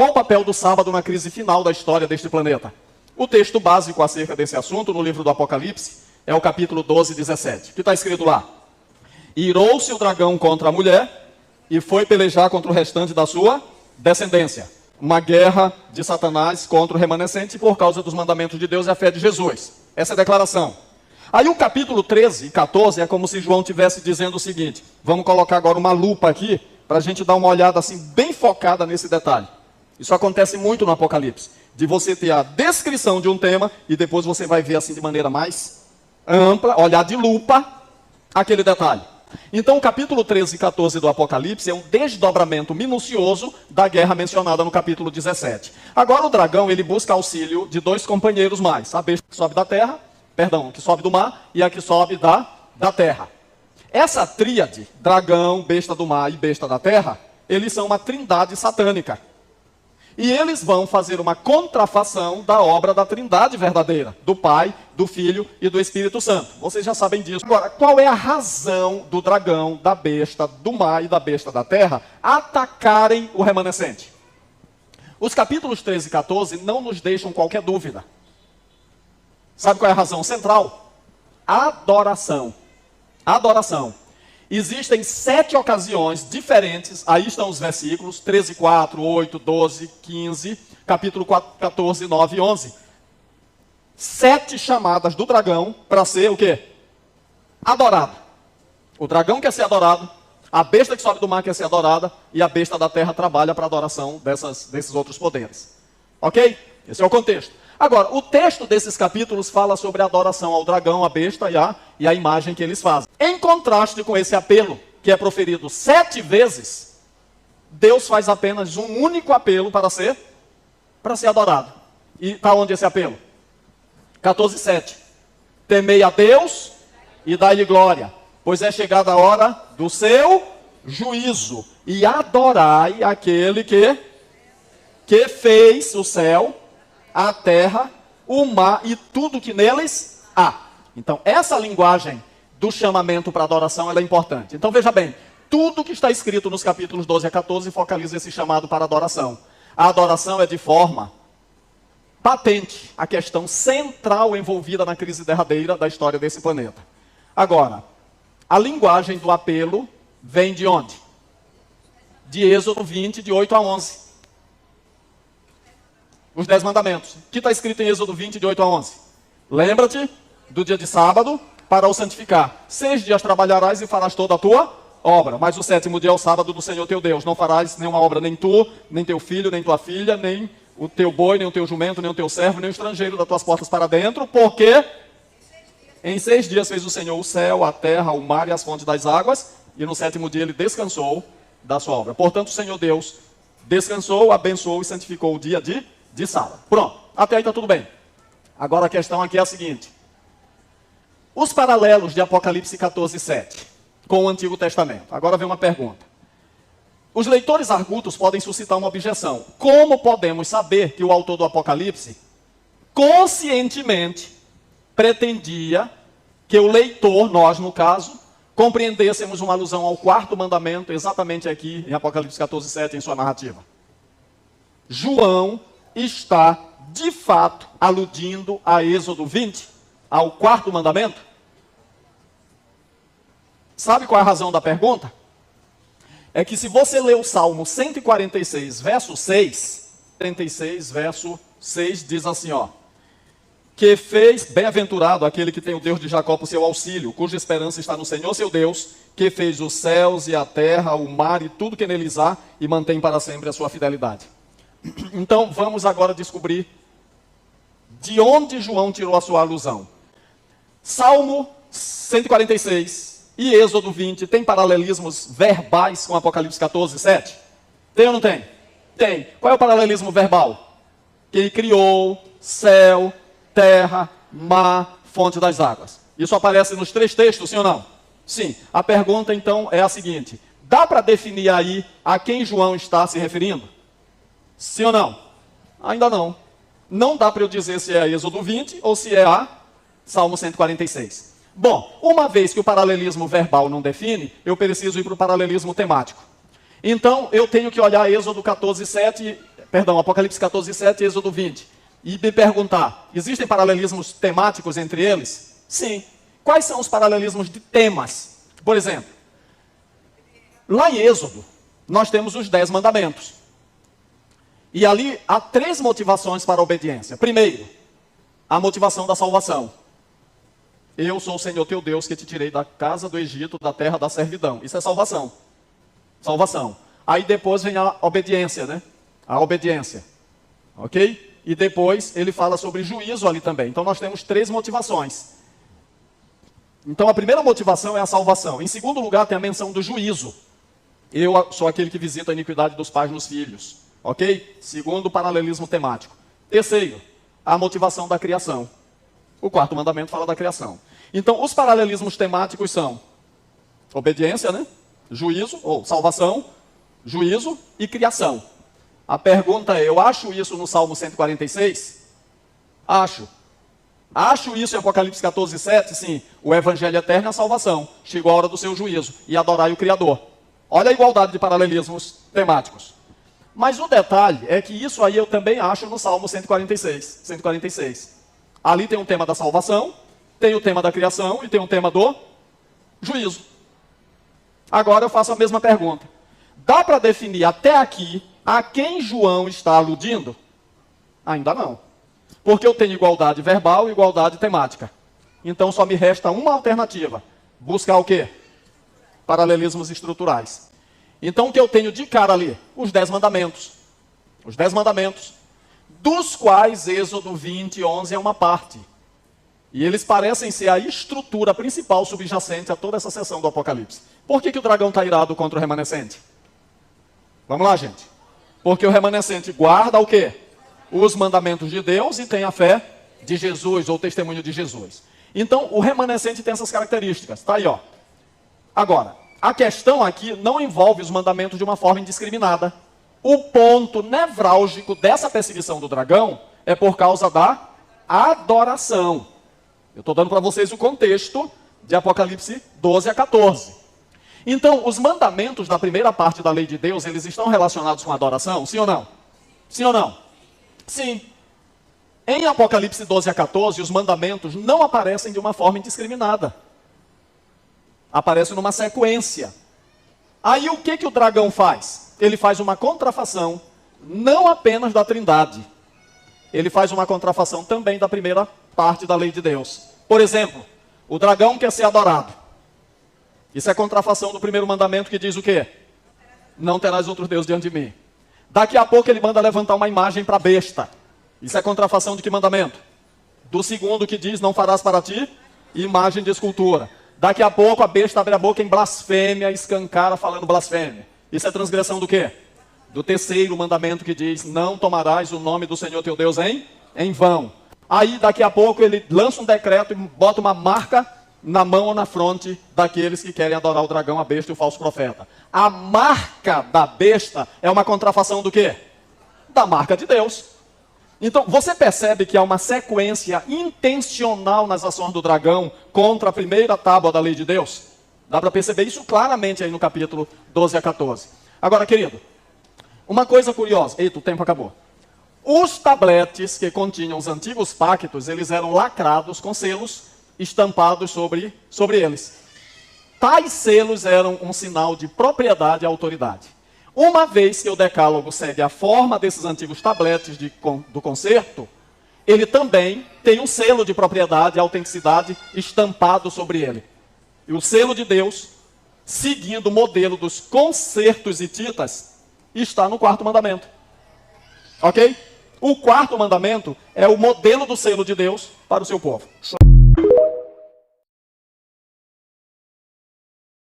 Qual o papel do sábado na crise final da história deste planeta? O texto básico acerca desse assunto no livro do Apocalipse é o capítulo 12, 17. O que está escrito lá? Irou-se o dragão contra a mulher e foi pelejar contra o restante da sua descendência. Uma guerra de Satanás contra o remanescente por causa dos mandamentos de Deus e a fé de Jesus. Essa é a declaração. Aí o capítulo 13 e 14 é como se João estivesse dizendo o seguinte. Vamos colocar agora uma lupa aqui para a gente dar uma olhada assim bem focada nesse detalhe. Isso acontece muito no Apocalipse. De você ter a descrição de um tema e depois você vai ver assim de maneira mais ampla, olhar de lupa aquele detalhe. Então o capítulo 13 e 14 do Apocalipse é um desdobramento minucioso da guerra mencionada no capítulo 17. Agora o dragão ele busca auxílio de dois companheiros mais. A besta que sobe da terra, que sobe do mar e a que sobe da terra. Essa tríade, dragão, besta do mar e besta da terra, eles são uma trindade satânica. E eles vão fazer uma contrafação da obra da trindade verdadeira, do Pai, do Filho e do Espírito Santo. Vocês já sabem disso. Agora, qual é a razão do dragão, da besta do mar e da besta da terra atacarem o remanescente? Os capítulos 13 e 14 não nos deixam qualquer dúvida. Sabe qual é a razão central? Adoração. Adoração. Existem 7 ocasiões diferentes, aí estão os versículos 13, 4, 8, 12, 15, capítulo 4, 14, 9 e 11. 7 chamadas do dragão para ser o quê? Adorado. O dragão quer ser adorado, a besta que sobe do mar quer ser adorada, e a besta da terra trabalha para a adoração desses outros poderes. Ok? Esse é o contexto. Agora, o texto desses capítulos fala sobre a adoração ao dragão, à besta e a imagem que eles fazem. Em contraste com esse apelo, que é proferido 7 vezes, Deus faz apenas um único apelo para ser adorado. E para onde esse apelo? 14:7. Temei a Deus e dai-lhe glória, pois é chegada a hora do seu juízo. E adorai aquele que fez o céu, a terra, o mar e tudo que neles há. Então, essa linguagem do chamamento para adoração ela é importante. Então, veja bem, tudo que está escrito nos capítulos 12 a 14 focaliza esse chamado para adoração. A adoração é de forma patente a questão central envolvida na crise derradeira da história desse planeta. Agora, a linguagem do apelo vem de onde? De Êxodo 20, de 8 a 11. Os 10 mandamentos. O que está escrito em Êxodo 20, de 8 a 11? Lembra-te do dia de sábado para o santificar. 6 dias trabalharás e farás toda a tua obra. Mas o 7º dia é o sábado do Senhor teu Deus. Não farás nenhuma obra, nem tu, nem teu filho, nem tua filha, nem o teu boi, nem o teu jumento, nem o teu servo, nem o estrangeiro das tuas portas para dentro. Porque em 6 dias fez o Senhor o céu, a terra, o mar e as fontes das águas. E no 7º dia ele descansou da sua obra. Portanto, o Senhor Deus descansou, abençoou e santificou o dia de sábado. Pronto, até aí está tudo bem. Agora a questão aqui é a seguinte. Os paralelos de Apocalipse 14:7 com o Antigo Testamento. Agora vem uma pergunta. Os leitores argutos podem suscitar uma objeção. Como podemos saber que o autor do Apocalipse conscientemente pretendia que o leitor, nós no caso, compreendêssemos uma alusão ao 4º mandamento exatamente aqui em Apocalipse 14:7 em sua narrativa? João está, de fato, aludindo a Êxodo 20, ao 4º mandamento? Sabe qual é a razão da pergunta? É que se você ler o Salmo 146, verso 6, 46, verso 6, diz assim, ó. Que fez, bem-aventurado aquele que tem o Deus de Jacó por seu auxílio, cuja esperança está no Senhor seu Deus, que fez os céus e a terra, o mar e tudo que neles há, e mantém para sempre a sua fidelidade. Então, vamos agora descobrir de onde João tirou a sua alusão. Salmo 146 e Êxodo 20 tem paralelismos verbais com Apocalipse 14:7? Tem ou não tem? Tem. Qual é o paralelismo verbal? Que ele criou céu, terra, mar, fonte das águas. Isso aparece nos 3 textos, sim ou não? Sim. A pergunta, então, é a seguinte. Dá para definir aí a quem João está se referindo? Sim ou não? Ainda não. Não dá para eu dizer se é a Êxodo 20 ou se é a Salmo 146. Bom, uma vez que o paralelismo verbal não define, eu preciso ir para o paralelismo temático. Então, eu tenho que olhar Êxodo 14:7 Apocalipse 14, 7 e Êxodo 20, e me perguntar, existem paralelismos temáticos entre eles? Sim. Quais são os paralelismos de temas? Por exemplo, lá em Êxodo, nós temos os 10 mandamentos. E ali há 3 motivações para a obediência. Primeiro, a motivação da salvação. Eu sou o Senhor teu Deus que te tirei da casa do Egito, da terra da servidão. Isso é salvação. Salvação. Aí depois vem a obediência, né? A obediência. Ok? E depois ele fala sobre juízo ali também. Então nós temos 3 motivações. Então a primeira motivação é a salvação. Em segundo lugar tem a menção do juízo. Eu sou aquele que visita a iniquidade dos pais nos filhos. Ok? Segundo o paralelismo temático. Terceiro, a motivação da criação. O 4º mandamento fala da criação. Então, os paralelismos temáticos são obediência, né? Juízo, ou salvação, juízo e criação. A pergunta é, eu acho isso no Salmo 146? Acho. Acho isso em Apocalipse 14, 7? Sim. O evangelho eterno é a salvação. Chegou a hora do seu juízo. E adorai o Criador. Olha a igualdade de paralelismos temáticos. Mas o detalhe é que isso aí eu também acho no Salmo 146. Ali tem um tema da salvação, tem o tema da criação e tem um tema do juízo. Agora eu faço a mesma pergunta. Dá para definir até aqui a quem João está aludindo? Ainda não. Porque eu tenho igualdade verbal e igualdade temática. Então só me resta uma alternativa. Buscar o quê? Paralelismos estruturais. Então o que eu tenho de cara ali? Os 10 mandamentos. Os 10 mandamentos. Dos quais Êxodo 20, 11 é uma parte. E eles parecem ser a estrutura principal subjacente a toda essa seção do Apocalipse. Por que o dragão está irado contra o remanescente? Vamos lá, gente. Porque o remanescente guarda o quê? Os mandamentos de Deus e tem a fé de Jesus, ou o testemunho de Jesus. Então, o remanescente tem essas características. Está aí, ó. Agora, a questão aqui não envolve os mandamentos de uma forma indiscriminada. O ponto nevrálgico dessa perseguição do dragão é por causa da adoração. Eu estou dando para vocês o contexto de Apocalipse 12 a 14. Então, os mandamentos da primeira parte da lei de Deus, eles estão relacionados com a adoração? Sim ou não? Sim ou não? Sim. Em Apocalipse 12 a 14, os mandamentos não aparecem de uma forma indiscriminada. Aparecem numa sequência. Aí o que o dragão faz? Ele faz uma contrafação, não apenas da Trindade. Ele faz uma contrafação também da primeira parte da lei de Deus. Por exemplo, o dragão quer ser adorado. Isso é contrafação do primeiro mandamento que diz o quê? Não terás outros deuses diante de mim. Daqui a pouco ele manda levantar uma imagem para a besta. Isso é contrafação de que mandamento? Do segundo que diz, não farás para ti imagem de escultura. Daqui a pouco a besta abre a boca em blasfêmia, escancara falando blasfêmia. Isso é transgressão do quê? Do terceiro mandamento que diz, não tomarás o nome do Senhor teu Deus em vão. Aí daqui a pouco ele lança um decreto e bota uma marca na mão ou na fronte daqueles que querem adorar o dragão, a besta e o falso profeta. A marca da besta é uma contrafação do quê? Da marca de Deus. Então, você percebe que há uma sequência intencional nas ações do dragão contra a primeira tábua da lei de Deus? Dá para perceber isso claramente aí no capítulo 12 a 14. Agora, querido, uma coisa curiosa. Eita, o tempo acabou. Os tabletes que continham os antigos pactos, eles eram lacrados com selos estampados sobre eles. Tais selos eram um sinal de propriedade e autoridade. Uma vez que o decálogo segue a forma desses antigos tabletes do concerto, ele também tem um selo de propriedade e autenticidade estampado sobre ele. E o selo de Deus, seguindo o modelo dos concertos hititas, está no 4º mandamento. Ok? O 4º mandamento é o modelo do selo de Deus para o seu povo.